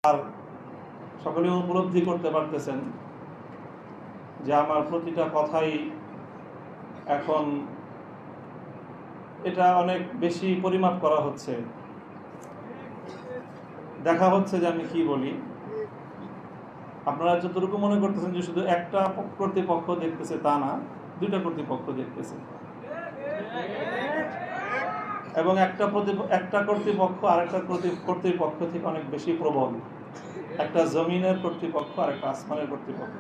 আর সকলে উপলব্ধি করতে পারতেছেন যে আমার প্রতিটা কথাই এখন এটা অনেক বেশি পরিমাপ করা হচ্ছে, দেখা হচ্ছে যে আমি কি বলি। আপনারা যতটুকু মনে করতেছেন যে শুধু একটা কর্তৃপক্ষ দেখতেছে, তা না, দুইটা কর্তৃপক্ষ দেখতেছে, এবং একটা কর্তৃপক্ষ আরেকটা কর্তৃপক্ষ থেকে অনেক বেশি প্রবল। একটা জমিনের কর্তৃপক্ষ আর একটা আসমানের কর্তৃপক্ষ।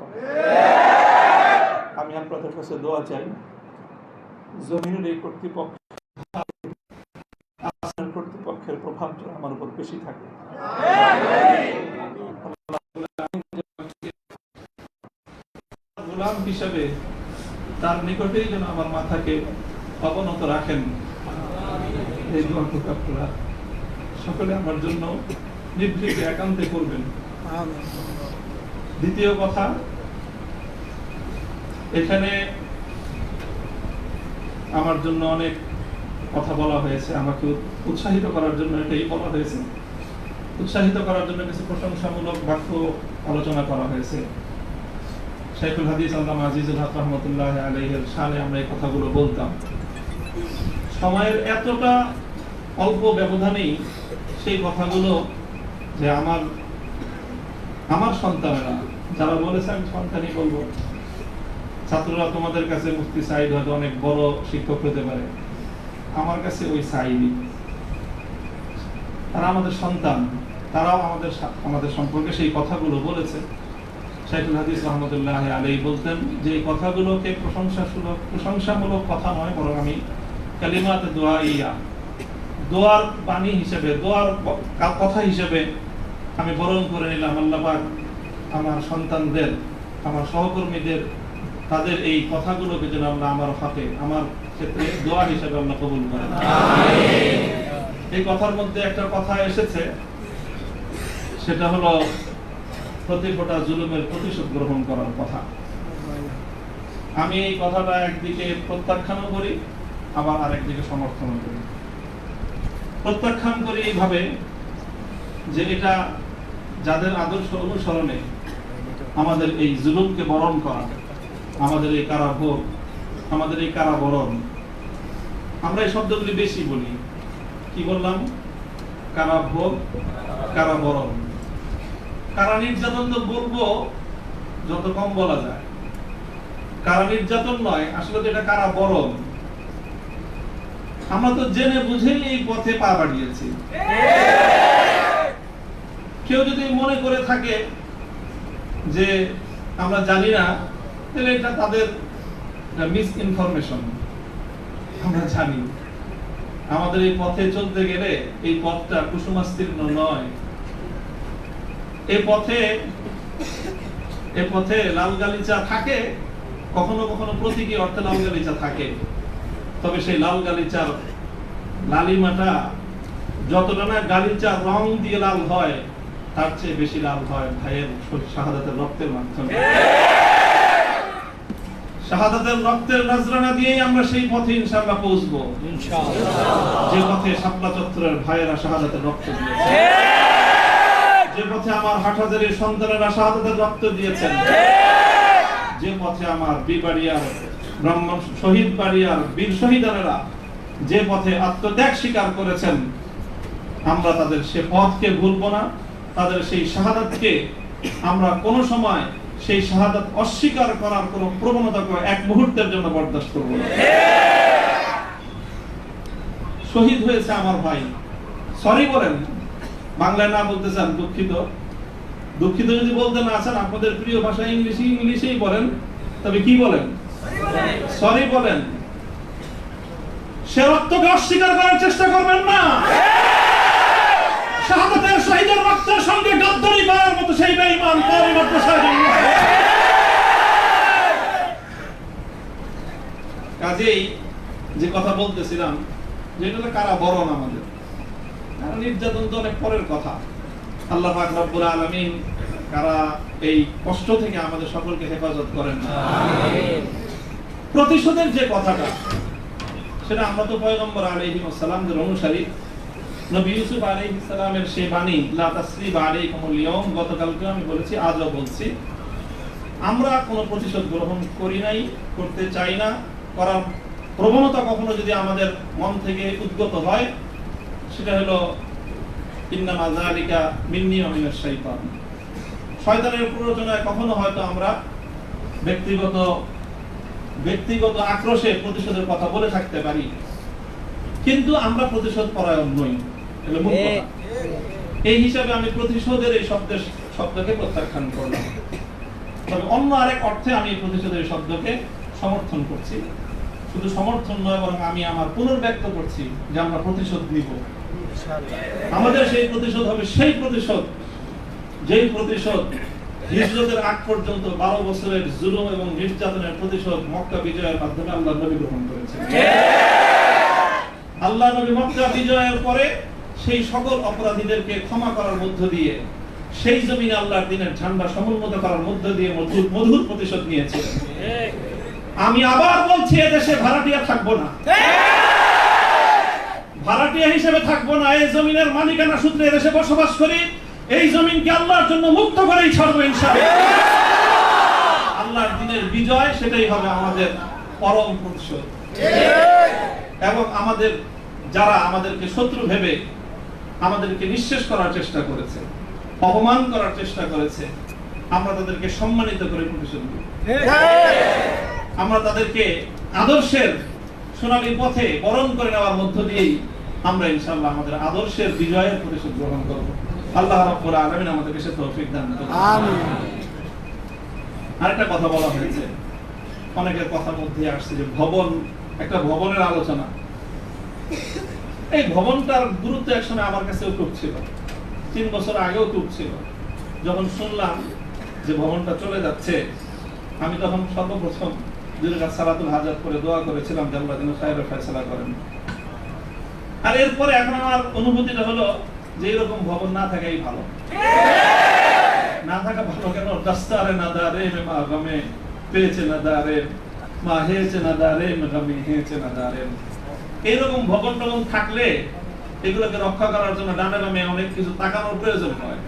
আমি আপনাদের কাছে দোয়া চাই, জমিনের এই কর্তৃপক্ষ আসমানের কর্তৃপক্ষের প্রভাব যেন আমার উপর বেশি থাকে। গোলাম হিসেবে তার নিকটেই যেন আমার মাথাকে অবনত রাখেন। এই দোয়াটুকু আপনারা সকলে আমার জন্য নিভৃতে একান্তে করবেন। দ্বিতীয় কথা, এখানে আমার জন্য অনেক কথা বলা হয়েছে, আমাকে উৎসাহিত করার জন্য এটাই বলা হয়েছে। উৎসাহিত করার জন্য কিছু প্রশংসামূলক বাক্য আলোচনা করা হয়েছে। শাইখুল হাদিস আল্লামা আজিজুল হক রাহমাতুল্লাহ আলাইহির শানে আমরা এই কথাগুলো বলতাম। সময়ের এতটা অল্প ব্যবধানেই সেই কথাগুলো যে আমার সন্তানেরা যারা বলেছে, আমি সন্তানই বলবো, ছাত্ররা তোমাদের কাছে মুফতি সাইদ হয়তো অনেক বড় শিক্ষক হতে পারে, আমার কাছে ওই সাইদই। তারা আমাদের সন্তান, তারাও আমাদের সম্পর্কে সেই কথাগুলো বলেছে। শাইখুল হাদিস রহমতুল্লাহ আলাইহি বলতেন যে এই কথাগুলোকে প্রশংসামূলক কথা নয়, বরং আমি কালিমাত দুআইয়া, দোয়ার বাণী হিসেবে, দোয়ার কথা হিসেবে আমি বরণ করে নিলাম। আল্লাহ পাক আমার সন্তানদের, আমার সহকর্মীদের, তাদের এই কথাগুলোকে যেন আল্লাহ আমার হকে, আমার ক্ষেত্রে দোয়া হিসেবে আল্লাহ কবুল করেন। এই কথার মধ্যে একটা কথা এসেছে, সেটা হলো প্রতিটা জুলুমের প্রতিশোধ গ্রহণ করার কথা। আমি এই কথাটা একদিকে প্রত্যাখ্যানও করি, আবার আরেকদিকে সমর্থনও করি। প্রত্যাখ্যান করি এইভাবে যে এটা যাদের আদর্শ অনুসরণে আমাদের এই জুলুমকে বরণ করা, আমাদের এই কারাভোগ, আমাদের এই কারাবরণ, আমরা এই শব্দগুলি বেশি বলি। কি বললাম? কারাভোগ, কারাবরণ। কারা নির্যাতন তো বলবো যত কম বলা যায়। কারা নির্যাতন নয়, আসলে তো এটা কারাবরণ। আমরা তো জেনে বুঝেই এই পথে পা বাড়িয়েছি। কেউ যদি মনে করে থাকে যে আমরা জানি না, তাহলে এটা তাদের মিস ইনফরমেশন। আমরা জানি আমাদের এই পথে চলতে গেলে এই পথটা কুসুমাস্তীর্ণ নয়। এই পথে লাল গালিচা থাকে, কখনো কখনো প্রতীকী অর্থে লাল গালিচা থাকে, তবে সেই লাল গালিচার লালিমাটা যতটা না গালিচার রং দিয়ে লাল হয়, তার চেয়ে বেশি লাল হয় ভাইয়ের শাহাদাতের রক্তের মাধ্যমে। শাহাদাতের রক্তের নজরানা দিয়েই আমরা সেই পথে ইনশাআল্লাহ পৌঁছবো, যে পথে শাপলা চত্বরের ভাইয়েরা শাহাদাতের রক্ত দিয়েছে, যে পথে আমার হাটহাজারীর সন্তানেরা শাহাদাতের রক্ত দিয়েছেন, যে পথে আমার বিবাড়িয়ার ব্রাহ্মণ শহীদ বাড়িয়ার বীর শহীদানেরা যে পথে আত্মত্যাগ স্বীকার করেছেন, আমরা তাদের সে পথকে ভুলবো না। তাদের সেই শাহাদাতকে আমরা কোনো সময় সেই শাহাদাত অস্বীকার করার কোনো প্রবণতাকে এক মুহূর্তের জন্য বরদাস্ত করব না। শহীদ হয়েছে আমার ভাই, সরি বলেন। বাংলায় না বলতে চান দুঃখিত, দুঃখিত যদি বলতে না চান, আপনাদের প্রিয় ভাষা ইংলিশেই বলেন, তবে কি বলেন? সরি বলেন। সে রক্তকে অস্বীকার করার চেষ্টা করবেন না। শাহাদাতের শহীদের রক্তের সঙ্গে গাদ্দারি করার মতো সেই বেঈমান পরিমাত্র শহীদ। কাজেই যে কথা বলতেছিলাম, যেটা কারাবরণ আমাদের, কারণ নির্যাতন তো অনেক পরের কথা। আল্লাহ পাক রব্বুল আলামিন কারা এই কষ্ট থেকে আমাদের সকলকে হেফাজত করেন। প্রতিশোধের যে কথাটা, সেটা আমরা তো পয়গম্বর আলাইহিস সালামের অনুসারী, নবী ইউসুফ আলাইহিস সালামের সেই বাণী লা তাসরিবা আলাইকুমুল ইয়াউম, গতকালকে আমি বলেছি, আজও বলছি, আমরা কোনো প্রতিশোধ গ্রহণ করি নাই, করতে চাই না। করার প্রবণতা কখনো যদি আমাদের মন থেকে উদ্গত হয়, সেটা হলো ইন্নামা যালিকা মিন্নী ওয়া মিনাশ শাইতান। শয়তানের প্ররোচনায় কখনো হয়তো আমরা ব্যক্তিগত আক্রোশে প্রতিশোধের কথা বলে থাকতে পারি, কিন্তু আমরা প্রতিশোধ পরায়ণ নই। এটা মূল কথা। এই হিসাবে আমি প্রতিশোধের এই শব্দকে প্রত্যাখ্যান করলাম। তবে অন্য আরেক অর্থে আমি প্রতিশোধের শব্দকে সমর্থন করছি। শুধু সমর্থন নয়, বরং আমি আমার পুনর্ব্যক্ত করছি যে আমরা প্রতিশোধ নিব। আমাদের সেই প্রতিশোধ হবে সেই প্রতিশোধ, যেই প্রতিশোধ হিজরতের আগ পর্যন্ত 12 বছরের জুলুম এবং নির্যাতনের প্রতিশোধ মক্কা বিজয়ের মাধ্যমে আল্লাহ নবী গ্রহণ করেছেন। আল্লাহ নবী মক্কা বিজয়ের পরে সেই সকল অপরাধীদেরকে ক্ষমা করার মধ্য দিয়ে, সেই জমিনে আল্লাহর দ্বীনের ঝান্ডা সমুন্নত করার মধ্য দিয়ে মধুর প্রতিশোধ নিয়েছিলেন। আমি আবার বলছি, এদেশে ভাড়াটিয়া থাকবো না, ভাড়াটিয়া হিসেবে থাকবো না। এই জমিনের মালিকানা সূত্রে এদেশে বসবাস করি। এই জমিনকে আল্লাহর জন্য মুক্ত করেই ছাড়বো ইনশাআল্লাহ। আল্লাহর দ্বীনের বিজয়, সেটাই হবে আমাদের পরম প্রতিশোধ। এবং যারা আমাদেরকে শত্রু ভেবে আমাদেরকে নিঃশেষ করার চেষ্টা করেছে, অপমান করার চেষ্টা করেছে, আমরা তাদেরকে সম্মানিত করে প্রতিশোধ দেব। আমরা তাদেরকে আদর্শের সোনালী পথে বরণ করে নেওয়ার মধ্য দিয়েই আমরা ইনশাআল্লাহ আমাদের আদর্শের বিজয়ের প্রতিশোধ গ্রহণ করব। আল্লাহ রাব্বুল আলামিন আমাদেরকে সে তৌফিক দান করুন। আমিন। আরেকটা কথা বলা হয়েছে, অনেকের কথার মধ্যে আসছে যে একটা ভবনের আলোচনা। এই ভবনটার গুরুত্ব একসময় আমার কাছেও খুব ছিল, 3 বছর আগেও খুব ছিল। যখন শুনলাম যে ভবনটা চলে যাচ্ছে, আমি তখন সর্বপ্রথম দুই রাকাত সালাতুল হাজাত করে দোয়া করেছিলাম যে আল্লাহ যেন খায়রের ফয়সালা করেন। আর এরপরে এখন আমার অনুভূতিটা হলো যে এরকম ভবন না থাকাই ভালো। না থাকা ভালো কেন? দাস্তারে না দারে মা গামে পেয়েছে না দারে মা হেয়েছে না দারে গামে হেয়েছে না দারে। এইরকম ভবন থাকলে এগুলোকে রক্ষা করার জন্য ডানে বামে অনেক কিছু তাকানোর প্রয়োজন হয়।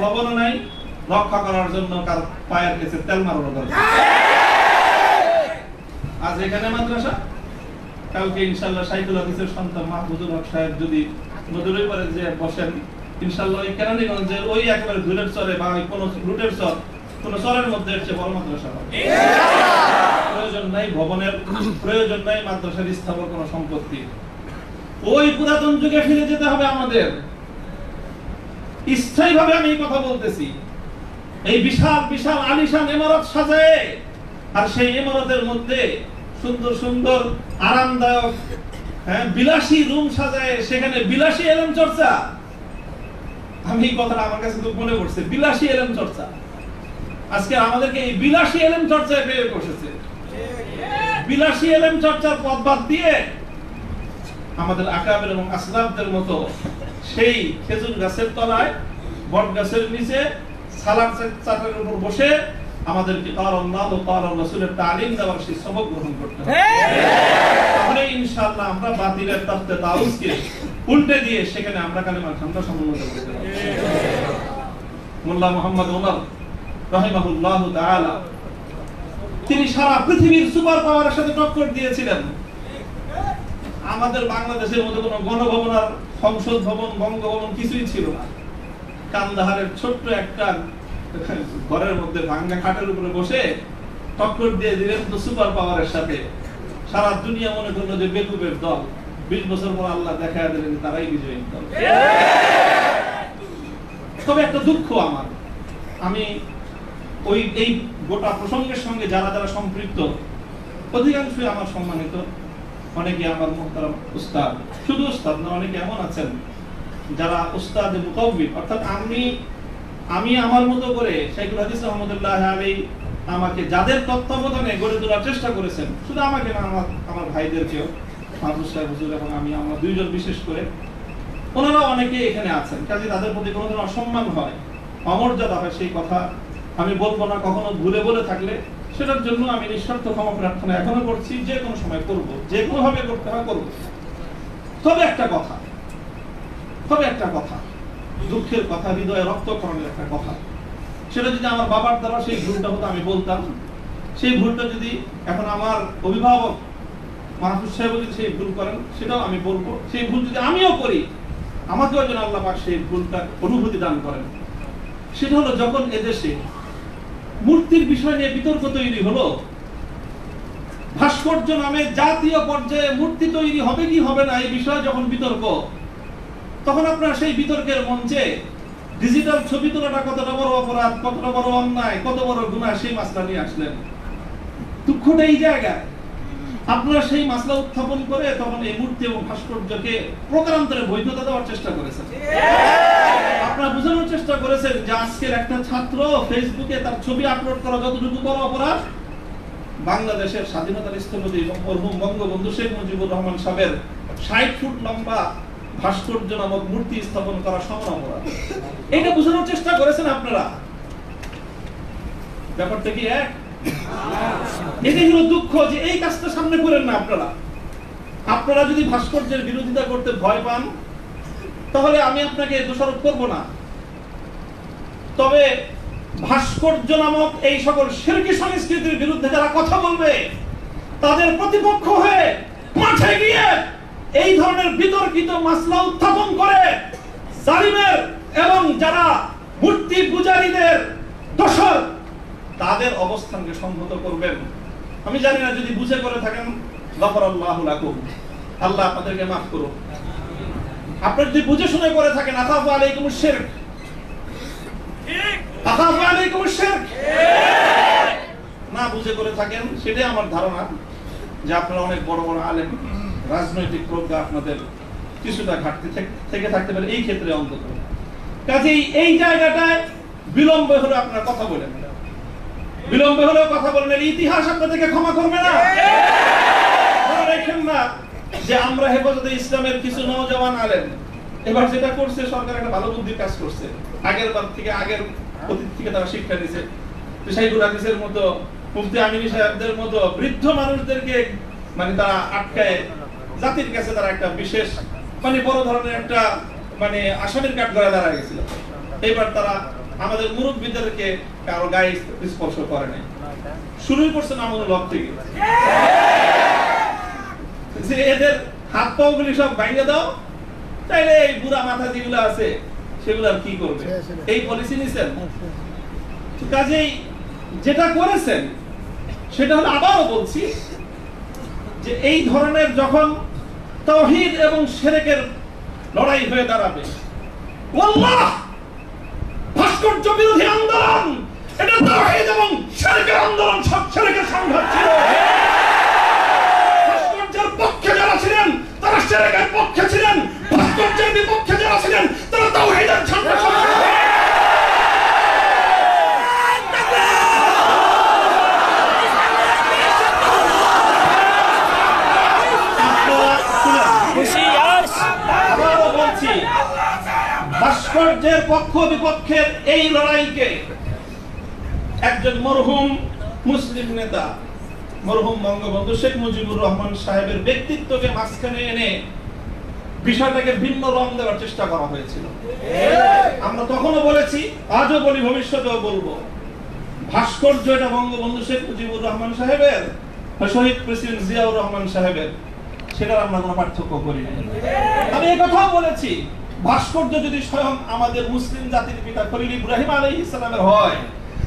ভবন নাই, রক্ষা করার জন্য কার পায়ের কাছে তেল মারার দরকার। আজ এখানে মাদ্রাসা, কালকে ইনশাআল্লাহ শাইখুল হাদিসের সন্তান মাহমুদুল হক সাহেব যদি নদীর পারে যে বসেন, ইনশাআল্লাহ এই কেরানীগঞ্জের ওই একেবারে ধুলের চরে বা কোন রুটের চর, কোন চরের মধ্যে এসে বড় মাদ্রাসা হবে। প্রয়োজন নাই ভবনের, প্রয়োজন নাই মাদ্রাসার স্থাপন কোন সম্পত্তি। ওই পুরাতন যুগে ফিরে যেতে হবে আমাদের। স্থায়ীভাবে আমি এই কথা বলতেছি। এই বিশাল বিশাল আলিশান ইমারত সাজায়, আর সেই ইমারতের মধ্যে সুন্দর সুন্দর আরামদায়ক বিলাসী রুম সাজায়, সেখানে বিলাসী এলেম চর্চা। আমি এই কথাটা আমার কাছে খুব মনে পড়ছে, বিলাসী এলেম চর্চা। আজকে আমাদেরকে এই বিলাসী এলেম চর্চায় পেয়ে বসেছে। বিলাসী এলেম চর্চার পথ বাদ দিয়ে আমাদের আকাবের এবং আসলাফদের মতো সেই খেজুর গাছের তলায়, বট গাছের নিচে সালাদ চাটার উপর বসে আমাদেরকে আল্লাহ ও তাআলার রাসূলের তালিম দেওয়ার সেই সবক গ্রহণ করতে হবে। তাহলে ইনশাআল্লাহ আমরা বাতিলের তাখতে তাউসকে উল্টে দিয়ে সেখানে আমরা কালেমা ঠান্ডা সমন্বিত করতে পারব। মোল্লা মুহাম্মদ ওমর রাহিমাহুল্লাহু তাআলা, তিনি সারা পৃথিবীর সুপার পাওয়ারের সাথে টক্কর দিয়েছিলেন। আমাদের বাংলাদেশের মধ্যে কোনো গণভবন আর সংসদ ভবন, বঙ্গভবন কিছুই ছিল না। কান্দাহারের ছোট্ট একটা ঘরের মধ্যে ভাঙ্গা খাটের উপরে বসে টক্কর দিয়ে দিলেন তো সুপার পাওয়ারের সাথে। সারা দুনিয়া মনে করলো যে বেকুবের দল। 20 বছর পর আল্লাহ দেখা দিলেন তারাই বিজয়ী দল। তবে একটা দুঃখ আমার, আমি এই গোটা প্রসঙ্গের সঙ্গে যারা যারা সম্পৃক্ত, অধিকাংশই আমার সম্মানিত, অনেকে আমার মুহতারাম উস্তাদ, শুধু উস্তাদ না, অনেকে এমন আছেন যারা উস্তাদে মুতাওয়্যিব, অর্থাৎ আমি আমার মতো করে শাইখুল হাদিস রাহমাতুল্লাহ আলাইহি আমাকে যাদের তত্ত্বাবধানে গড়ে তোলার চেষ্টা করেছেন, শুধু আমাকে না, আমার ভাইদেরকেও, মাহফুজ সাহেব হুজুর এবং আমি, আমরা দুইজন বিশেষ করে, ওনারা অনেকে এখানে আছেন। কাজে তাদের প্রতি কোনো ধরনের অসম্মান হয়, অমর্যাদা হয়, সেই কথা আমি বলবো না। কখনো ভুলে বলে থাকলে সেটার জন্য আমি নিঃস্বার্থ ক্ষমা প্রার্থনা এখনো করছি, যে কোনো সময় করব, যে কোনো ভাবে করতে হয় করব। তবে একটা কথা, তবে একটা কথা, দুঃখের কথা, হৃদয়ে রক্তক্ষরণের একটা কথা, সেটা যদি আমার বাবার দ্বারা সেই ভুলটা হতো আমি বলতাম, সেই ভুলটা যদি এখন আমার অভিভাবক মাহফুজ সাহেব যদি সেই ভুল করেন সেটাও আমি বলবো, সেই ভুল যদি আমিও করি আমাকেও যেন আল্লাহ পাক সেই ভুলটা অনুভূতি দান করেন। সেটা হলো যখন এদেশে মূর্তির বিষয় নিয়ে বিতর্ক তৈরি হলো, ভাস্কর্য নামে জাতীয় পর্যায়ে মূর্তি তৈরি হবে কি হবে না এই বিষয়ে যখন বিতর্ক, তখন আপনারা সেই বিতর্কের মঞ্চে ডিজিটাল ছবি তোলাটা কতটা বড় অপরাধ, কতটা বড় অন্যায়, কত বড় গুনাহ সেই মাসলা নিয়ে আসলেন। দুঃখটা এই জায়গায় আপনারা সেই মাসলা উত্থাপন করে তখন এই মূর্তি এবং ভাস্কর্যকে প্রকারান্তরে বৈধতা দেওয়ার চেষ্টা করেছেন। আপনারা বোঝানোর চেষ্টা করেছেন যে আজকের একটা ছাত্র ফেসবুকে তার ছবি আপলোড করা যতটুকু বড় অপরাধ, বাংলাদেশের স্বাধীনতার স্থপতি মরহুম বঙ্গবন্ধু শেখ মুজিবুর রহমান সাহেবের ৬০ ফুট লম্বা ভাস্কর্য নামক মূর্তি স্থাপন করা সমান অপরাধ। এটা বোঝানোর চেষ্টা করেছেন আপনারা। ব্যাপারটা কি এক? এটাই হলো দুঃখ যে এই কাজটা সামনে করেন না আপনারা। আপনারা যদি ভাস্কর্যের বিরোধিতা করতে ভয় পান তাহলে আমি আপনাকে দোষারোপ করব না, তবে ভাস্কর্য নামক এই সকল শিরকি সংস্কৃতির বিরুদ্ধে যারা কথা বলবে তাদের প্রতিপক্ষ হয়ে মাঠে গিয়ে এই ধরনের বিতর্কিত মাসলা উত্থাপন করে জালিমের এবং যারা মূর্তি পূজারীদের দোষর তাদের অবস্থানকে সংহত করবেন। আমি জানি না যদি বুঝে করে থাকেন গফরাল্লাহু লাকুম, আল্লাহ আপনাদেরকে মাফ করুন। আপনারা যদি বুঝে শুনে করে থাকেন আখাফু আলাইকুমুশ শিরক, আখাফু আলাইকুমুশ শিরক, না বুঝে করে থাকেন সেটাই আমার ধারণা যে আপনারা অনেক বড় বড় আলেম, রাজনৈতিক প্রজ্ঞা আপনাদের কিছুটা ঘাটতি থেকে থাকতে পারে এই ক্ষেত্রে অন্তত। কাজেই এই জায়গাটায় বিলম্ব হলে আপনারা কথা বলেন, বিলম্ব হলেও কথা বলেন, ইতিহাস আপনাদেরকে ক্ষমা করবে না। মনে রাখেন না যে আমরা হেফাজতে ইসলামের কিছু নওজওয়ান আলেম এবার যেটা করছে সরকার একটা ভালো বুদ্ধির কাজ করছে, আগের বার থেকে আগের অতীত থেকে তারা শিক্ষা নিছে। শাইখুল হাদিসের মতো, মুফতি আমিনী সাহেবদের মতো বৃদ্ধ মানুষদেরকে মানে তারা আটকায় জাতির কাছে তারা একটা বিশেষ মানে বড় ধরনের একটা মানে আসামির কাঠ গড়ে দাঁড়ায় গেছিল। এইবার তারা আমাদের মুরব্বীদেরকে কারো গায়ে স্পর্শ করে নাই, শুরুই করছে নামুল হক থেকে যে এদের হাত পা গুলি সব ভাঙিয়ে দাও, তাইলে এই বুড়া মাথা যেগুলো আছে সেগুলো আর কি করবে, এই পলিসি নিছেন। কাজেই যেটা করেছেন সেটা হলো, আবারও বলছি যে এই ধরনের যখন তাওহীদ এবং শিরকের লড়াই হয়ে দাঁড়াবে, আল্লাহ ভাস্কর্য বিরোধী আন্দোলন এটা তাওহীদ এবং শিরকের আন্দোলন, সব শিরকের সংঘাত ছিল। ভাস্কর্যের পক্ষে যারা ছিলেন তারা শিরকের পক্ষে ছিলেন, ভাস্কর্যের বিপক্ষে যারা ছিলেন তারা তাওহীদের ঝান্ডা ভাস্কর্যের পক্ষ বিপক্ষের এই লড়াইকে একজন মরহুম মুসলিম নেতা মরহুম বঙ্গবন্ধু শেখ মুজিবুর রহমান সাহেবের ব্যক্তিত্বকে মাঝখানে এনে বিষয়টাকে ভিন্ন রং দেওয়ার চেষ্টা করা হয়েছিল। আমরা তখনও বলেছি, আজও বলি, ভবিষ্যতেও বলবো, ভাস্কর্য এটা বঙ্গবন্ধু শেখ মুজিবুর রহমান সাহেবের, শহীদ প্রেসিডেন্ট জিয়াউর রহমান সাহেবের, সেটার আমরা কোনো পার্থক্য করি না। আমি এই কথাও বলেছি, ভাস্কর্য যদি স্বয়ং আমাদের মুসলিম জাতির পিতা খলিল ইব্রাহিম আলাইহিস সালামের হয়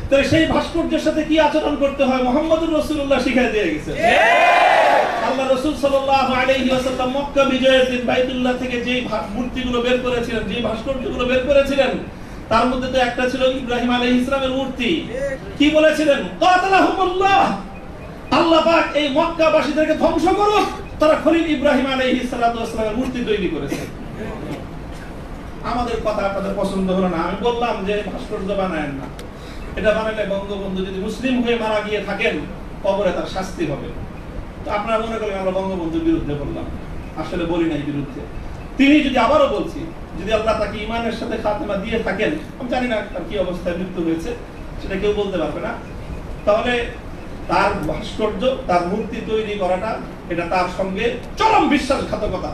তাহলে সেই ভাস্কর্যের সাথে কি আচরণ করতে হয় মুহাম্মদুর রাসূলুল্লাহ শিখিয়ে দিয়ে গেছেন। আল্লাহ রাসূল সাল্লাল্লাহু আলাইহি ওয়াসাল্লাম মক্কা বিজয়ের দিন বাইতুল্লাহ থেকে যেই মূর্তিগুলো বের করেছিলেন, যেই ভাস্কর্যগুলো বের করেছিলেন, তার মধ্যে তো একটা ছিল ইব্রাহিম আলাইহিস সালামের মূর্তি। কি বলেছিলেন? কাতালাহুমুল্লাহ, আল্লাহ পাক এই মক্কাবাসীদেরকে ধ্বংস করুক, তারা খলিল ইব্রাহিম আলাইহিস সালাতু ওয়াস সালামের মূর্তি তৈরি করেছে। আমাদের কথা আপনাদের পছন্দ হলো না, আমি বললাম যে ভাস্কর্য বানায়েন না, এটা বানালে বঙ্গবন্ধু যদি মুসলিম হয়ে মারা গিয়ে থাকেন কবরে তার শাস্তি হবে। তো আপনারা মনে করেন আমরা বঙ্গবন্ধুর বিরুদ্ধে বললাম, আসলে বলি নাই বিরুদ্ধে। তিনি যদি, আবারও বলছি, যদি আল্লাহ তাকে ঈমানের সাথে খাতেমা দিয়ে থাকেন, আমি জানি না তার কি অবস্থায় মৃত্যু হয়েছে সেটা কেউ বলতে পারবে না, তাহলে তার ভাস্কর্য, তার মূর্তি তৈরি করাটা এটা তার সঙ্গে চরম বিশ্বাসঘাতকতা।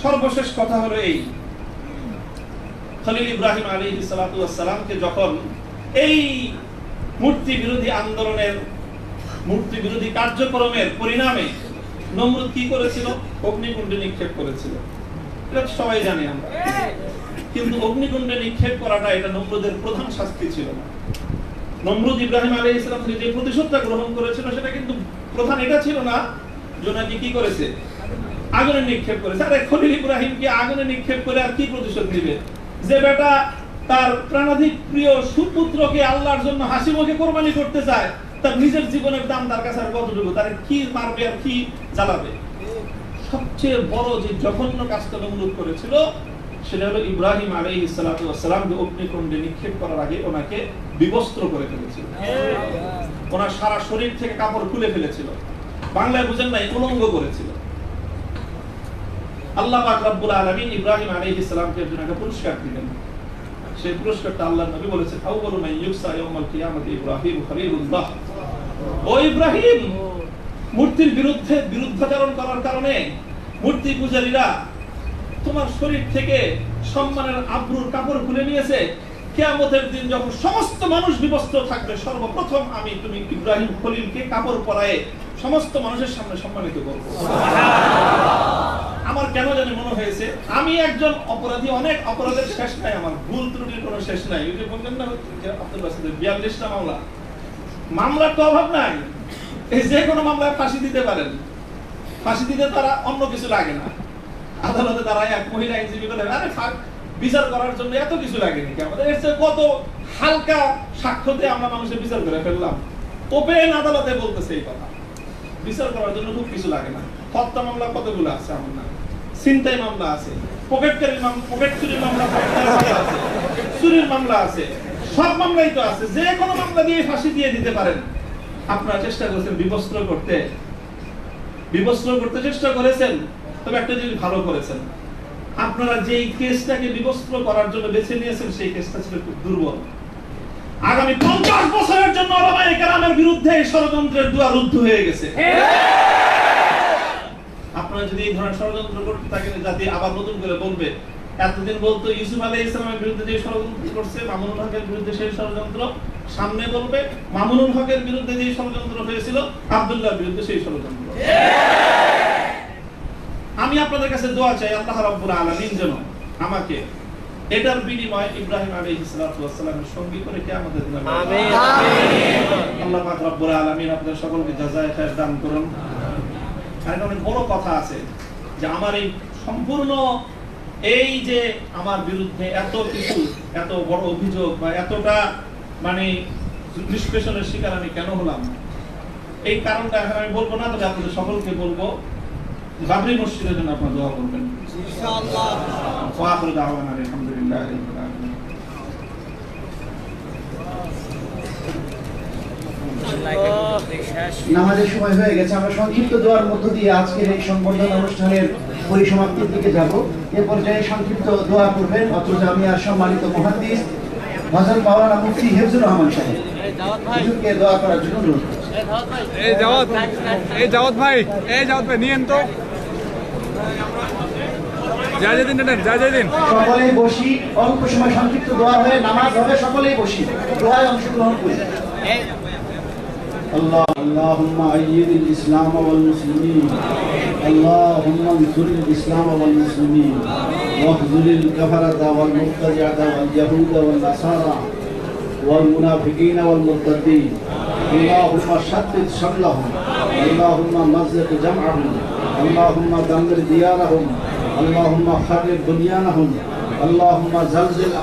সর্বশেষ কথা হলো এই, খলিল ইব্রাহিম আলাইহিস সালাতু ওয়াস সালামকে যখন এই মূর্তি বিরোধী আন্দোলনের, মূর্তি বিরোধী কার্যক্রমের পরিণামে নমরুদ কি করেছিল? অগ্নিকুণ্ডে নিক্ষেপ করেছিল। এটা সবাই জানি আমরা। কিন্তু অগ্নিকুণ্ডে নিক্ষেপ করাটা এটা নমরুদের প্রধান শাস্তি ছিল না। নমরুদ ইব্রাহিম আলাইহিস সালাম থেকে যে প্রতিশোধটা গ্রহণ করেছিল সেটা কিন্তু প্রধান এটা ছিল না যে নাকি কি করেছে, আগুনে নিক্ষেপ করেছে। আরে খলিল ইব্রাহিমকে আগুনে নিক্ষেপ করে আর কি প্রতিশোধ দিবে? যে বেটা তার প্রাণাধিক প্রিয় সুপুত্রকে আল্লাহর জন্য হাসি মুখে কোরবানি করতে চায়, তার নিজের জীবনের দাম তার কাছে আর কতটুকু, তার কি মারবে আর কি জ্বালাবে? সবচেয়ে বড় যে জঘন্য কাজটা নমরুদ করেছিল সেটা হলো ইব্রাহিম আলাইহিস সালাতু ওয়াস সালামকে অগ্নিকুণ্ডে নিক্ষেপ করার আগে ওনাকে বিবস্ত্র করে ফেলেছিল। ওনার সারা শরীর থেকে কাপড় খুলে ফেলেছিল, বাংলায় বুঝেন নাই, উলঙ্গ করেছিল। আল্লাহ পাক রব্বুল আলামিন ইব্রাহিম আলাইহিস সালামকে একজন একটা পুরস্কার দিলেন। সেই পুরস্কারটা আল্লাহর নবী বলেছেন, আউয়ালু মান ইউসা ইয়াউমাল কিয়ামাতি ইব্রাহিম খলিলুল্লাহ। ও ইব্রাহিম, মূর্তির বিরুদ্ধে বিরুদ্ধাচরণ করার কারণে মূর্তি পূজারীরা তোমার শরীর থেকে সম্মানের আবরুর কাপড় খুলে নিয়েছে। কিয়ামতের দিন যখন সমস্ত মানুষ বিবস্ত্র থাকবে, সর্বপ্রথম আমি তুমি ইব্রাহিম খলিলকে কাপড় পরায়ে সমস্ত মানুষের সামনে সম্মানিত করব। আমার কেন জানি মনে হয়েছে আমি একজন অপরাধী, অনেক অপরাধের শেষ নাই, আমার ভুল ত্রুটির কোনো শেষ নাই। ওই যে বললেন না আব্দুল বাসিদের 42টা মামলা, মামলার তো অভাব নাই। এই যে কোনো মামলায় ফাঁসি দিতে পারেন, ফাঁসি দিতে তারা অন্য কিছু লাগে না। আদালতে তারা এক মহিলা আইনজীবী বলে, আরে বিচার করার জন্য এত কিছু লাগেনি কি আমাদের? এর চেয়ে কত হালকা সাক্ষ্যতে আমরা মানুষের বিচার করে ফেললাম। ওপেন আদালতে বলতেছে এই কথা, বিচার করার জন্য খুব কিছু লাগে না। হত্যা মামলা কতগুলো আছে আমার না, ছিনতাই মামলা আছে, পকেট চুরির মামলা আছে, চুরির মামলা আছে, সব মামলাই তো আছে। যে কোনো মামলা দিয়ে ফাঁসি দিয়ে দিতে পারেন। আপনারা চেষ্টা করেছেন বিবস্ত্র করতে, বিবস্ত্র করতে চেষ্টা করেছেন, তবে একটা জিনিস ভালো করেছেন, আপনারা যেই কেসটাকে বিবস্ত্র করার জন্য বেছে নিয়েছেন সেই কেসটা ছিল খুব দুর্বল। আগামী 50 বছরের জন্য ওলামায়ে কেরামের বিরুদ্ধে এই ষড়যন্ত্রের দুয়ার রুদ্ধ হয়ে গেছে। আপনারা যদি এই ধরনের ষড়যন্ত্র করতে থাকেন, জাতি আবার নতুন করে বলবে। এতদিন বলতো ইউসুফ আলাইহিস সালামের বিরুদ্ধে যে ষড়যন্ত্র করছে, মামুনুল হকের বিরুদ্ধে সেই ষড়যন্ত্র, সামনে বলবে মামুনুল হকের বিরুদ্ধে যে ষড়যন্ত্র হয়েছিল, আব্দুল্লাহর বিরুদ্ধে সেই ষড়যন্ত্র। আমি আপনাদের কাছে দোয়া চাই, আল্লাহ রাব্বুল আলামিন যেন আমাকে এটার বিনিময়ে ইব্রাহিম আলাইহিস সালাতু ওয়াস সালামের সঙ্গী করে কিয়ামতের দিনে আমিন। আল্লাহ পাক রব্বুল আলামিন আপনাদের সকলকে জাযায়ে খায়র দান করুন। আর অনেক বড় কথা আছে যে আমার এই সম্পূর্ণ এই যে আমার বিরুদ্ধে এত কিছু, এত বড় অভিযোগ বা এতটা মানে নিষ্পেষণের শিকার আমি কেন হলাম, এই কারণটা এখন আমি বলবো না, তবে আপনাদের সকলকে বলবো বাবরি মসজিদের জন্য আপনারা দোয়া করবেন ইনশাআল্লাহ। ওয়া আখিরু দাওয়ানা আলহামদুলিল্লাহি রাব্বিল আলামিন। নামাজের সময় হয়ে গেছে, আমরা সংক্ষিপ্ত দোয়ার মধ্য দিয়ে আজকের এই সংবর্ধনা অনুষ্ঠানের পরিসমাপ্তির দিকে যাব। এ পর্যায়ে সংক্ষিপ্ত দোয়া করবেন অত্র জামিয়ার সম্মানিত মুহাদ্দিস হযরত মাওলানা মুফতি হিফজুর রহমান সাহেব। হুজুরকে দোয়া করার জন্য অনুরোধ করছি। এই জাওয়াত ভাই নিয়েন তো, সকলেই বসি, অল্প সময় সংক্ষিপ্ত দোয়া হয়ে নামাজ হবে, সকলেই বসি, দোয়ায় অংশগ্রহণ করি। اللهم أيد الإسلام والمسلمين، اللهم انصر الإسلام والمسلمين، واخذل الكفرة والمبتدعة واليهود والنصارى والمنافقين والمرتدين، اللهم شتت شملهم، اللهم مزق جمعهم، اللهم دمر ديارهم، اللهم خرب بنيانهم، اللهم زلزل